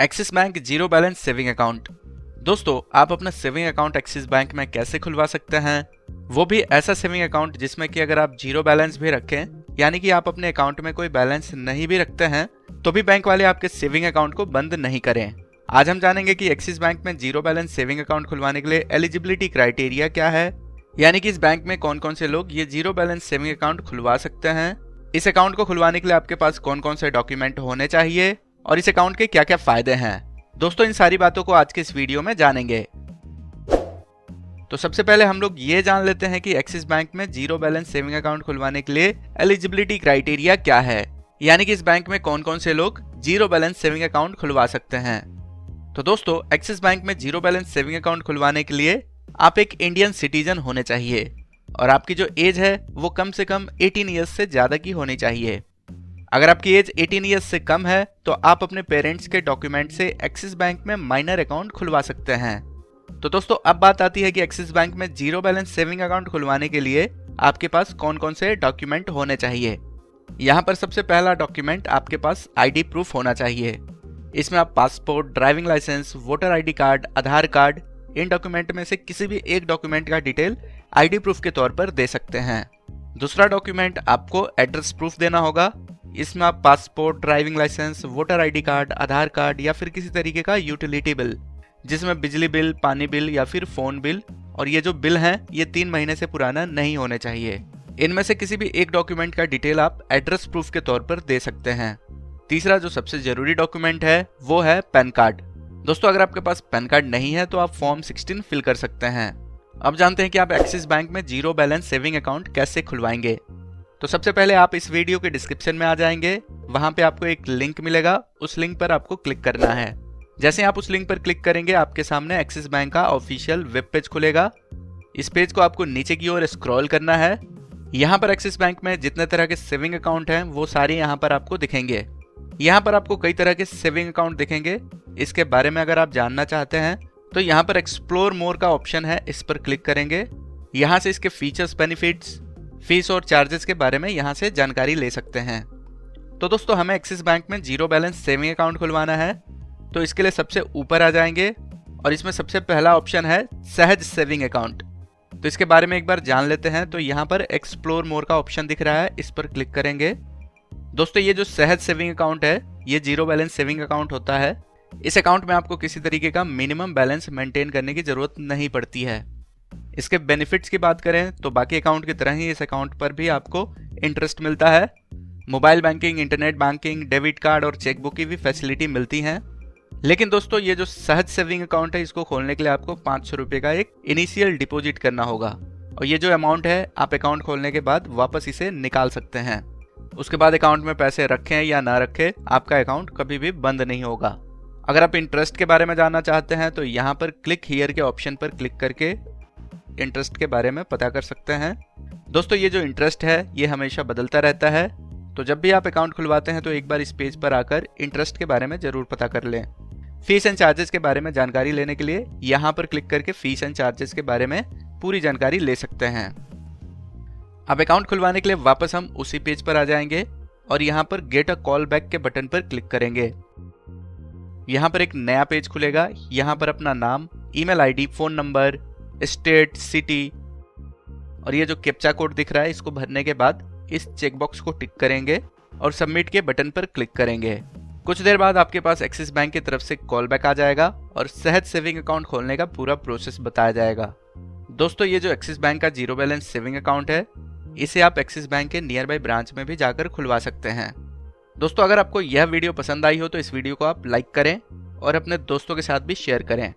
Axis bank zero balance saving account. दोस्तों, आप अपना सेविंग अकाउंट एक्सिस बैंक में कैसे खुलवा सकते हैं, वो भी ऐसा सेविंग अकाउंट जिसमें कि अगर आप जीरो बैलेंस भी रखें, यानी कि आप अपने अकाउंट में कोई बैलेंस नहीं भी रखते हैं, तो भी बैंक वाले आपके सेविंग अकाउंट को बंद नहीं करें। आज हम जानेंगे कि एक्सिस बैंक में जीरो बैलेंस सेविंग अकाउंट खुलवाने के लिए एलिजिबिलिटी क्राइटेरिया क्या है, यानी कि इस बैंक में कौन कौन से लोग ये जीरो बैलेंस सेविंग अकाउंट खुलवा सकते हैं, इस अकाउंट को खुलवाने के लिए आपके पास कौन कौन से डॉक्यूमेंट होने चाहिए और इस अकाउंट के क्या क्या फायदे हैं। दोस्तों, इन सारी बातों को आज के इस वीडियो में जानेंगे। तो सबसे पहले हम लोग ये जान लेते हैं कि एक्सिस बैंक में जीरो बैलेंस सेविंग अकाउंट खुलवाने के लिए एलिजिबिलिटी क्राइटेरिया क्या है, यानी कि इस बैंक में कौन कौन से लोग जीरो बैलेंस सेविंग अकाउंट खुलवा सकते हैं। तो दोस्तों, एक्सिस बैंक में जीरो बैलेंस सेविंग अकाउंट खुलवाने के लिए आप एक इंडियन सिटीजन होने चाहिए और आपकी जो एज है वो कम से कम 18 ईयर्स से ज्यादा की होनी चाहिए। अगर आपकी एज 18 ईयर्स से कम है तो आप अपने पेरेंट्स के डॉक्यूमेंट से एक्सिस बैंक में माइनर अकाउंट खुलवा सकते हैं। तो दोस्तों, अब बात आती है कि एक्सिस बैंक में जीरो बैलेंस सेविंग अकाउंट खुलवाने के लिए आपके पास कौन कौन से डॉक्यूमेंट होने चाहिए। यहाँ पर सबसे पहला डॉक्यूमेंट आपके पास आईडी प्रूफ होना चाहिए। इसमें आप passport, driving licence, voter ID card, Aadhaar card, इन डॉक्यूमेंट में से किसी भी एक डॉक्यूमेंट का डिटेल आईडी प्रूफ के तौर पर दे सकते हैं। दूसरा डॉक्यूमेंट आपको एड्रेस प्रूफ देना होगा। इसमें आप passport, driving licence, voter ID card, Aadhaar card या फिर किसी तरीके का यूटिलिटी बिल, जिसमें बिजली बिल, पानी बिल या फिर फोन बिल, और ये जो बिल हैं ये 3 महीने से पुराना नहीं होने चाहिए। इनमें से किसी भी एक डॉक्यूमेंट का डिटेल आप एड्रेस प्रूफ के तौर पर दे सकते हैं। तीसरा जो सबसे जरूरी डॉक्यूमेंट है वो है पैन कार्ड। दोस्तों, अगर आपके पास पैन कार्ड नहीं है तो आप फॉर्म 16 फिल कर सकते हैं। अब जानते हैं कि आप एक्सिस बैंक में जीरो बैलेंस सेविंग अकाउंट कैसे खुलवाएंगे। तो सबसे पहले आप इस वीडियो के डिस्क्रिप्शन में आ जाएंगे, वहां पे आपको एक लिंक मिलेगा, उस लिंक पर आपको क्लिक करना है। जैसे आप उस लिंक पर क्लिक करेंगे आपके सामने एक्सिस बैंक का ऑफिशियल वेब पेज खुलेगा। इस पेज को आपको नीचे की ओर स्क्रॉल करना है। यहाँ पर एक्सिस बैंक में जितने तरह के सेविंग अकाउंट हैं वो सारे यहाँ पर आपको दिखेंगे। यहाँ पर आपको कई तरह के सेविंग अकाउंट दिखेंगे। इसके बारे में अगर आप जानना चाहते हैं तो यहाँ पर एक्सप्लोर मोर का ऑप्शन है, इस पर क्लिक करेंगे। यहाँ से इसके फीचर्स, बेनिफिट्स, फीस और चार्जेस के बारे में यहाँ से जानकारी ले सकते हैं। तो दोस्तों, हमें एक्सिस बैंक में जीरो बैलेंस सेविंग अकाउंट खुलवाना है, तो इसके लिए सबसे ऊपर आ जाएंगे और इसमें सबसे पहला ऑप्शन है सहज सेविंग अकाउंट। तो इसके बारे में एक बार जान लेते हैं। तो यहाँ पर एक्सप्लोर मोर का ऑप्शन दिख रहा है, इस पर क्लिक करेंगे। दोस्तों, ये जो सहज सेविंग अकाउंट है ये जीरो बैलेंस सेविंग अकाउंट होता है। इस अकाउंट में आपको किसी तरीके का मिनिमम बैलेंस मेंटेन करने की जरूरत नहीं पड़ती है। इसके बेनिफिट्स की बात करें तो बाकी अकाउंट की तरह ही इस अकाउंट पर भी आपको इंटरेस्ट मिलता है। Mobile banking, internet banking, debit card और चेकबुक की भी फैसिलिटी मिलती है। लेकिन दोस्तों, ये जो सहज सेविंग अकाउंट है इसको खोलने के लिए आपको 500 रुपये का एक इनिशियल डिपॉजिट करना होगा और ये जो अमाउंट है आप अकाउंट खोलने के बाद वापस इसे निकाल सकते हैं। उसके बाद अकाउंट में पैसे रखें या ना रखें, आपका अकाउंट कभी भी बंद नहीं होगा। अगर आप इंटरेस्ट के बारे में जानना चाहते हैं तो यहाँ पर क्लिक हियर के ऑप्शन पर क्लिक करके इंटरेस्ट के बारे में पता कर सकते हैं। दोस्तों, ये जो इंटरेस्ट है ये हमेशा बदलता रहता है, तो जब भी आप अकाउंट खुलवाते हैं तो एक बार इस पेज पर आकर इंटरेस्ट के बारे में जरूर पता कर लें। फीस एंड चार्जेस के बारे में जानकारी लेने के लिए यहाँ पर क्लिक करके फीस एंड चार्जेस के बारे में पूरी जानकारी ले सकते हैं। अब अकाउंट खुलवाने के लिए वापस हम उसी पेज पर आ जाएंगे और यहाँ पर गेट अ कॉल बैक के बटन पर क्लिक करेंगे। यहाँ पर एक नया पेज खुलेगा। यहाँ पर अपना नाम, email ID, phone number, state, city और ये जो कैप्चा कोड दिख रहा है इसको भरने के बाद इस चेकबॉक्स को टिक करेंगे और सबमिट के बटन पर क्लिक करेंगे। कुछ देर बाद आपके पास एक्सिस बैंक की तरफ से कॉल बैक आ जाएगा और सहज सेविंग अकाउंट खोलने का पूरा प्रोसेस बताया जाएगा। दोस्तों, ये जो एक्सिस बैंक का जीरो बैलेंस सेविंग अकाउंट है इसे आप एक्सिस बैंक के नियर बाई ब्रांच में भी जाकर खुलवा सकते हैं। दोस्तों, अगर आपको यह वीडियो पसंद आई हो तो इस वीडियो को आप लाइक करें और अपने दोस्तों के साथ भी शेयर करें।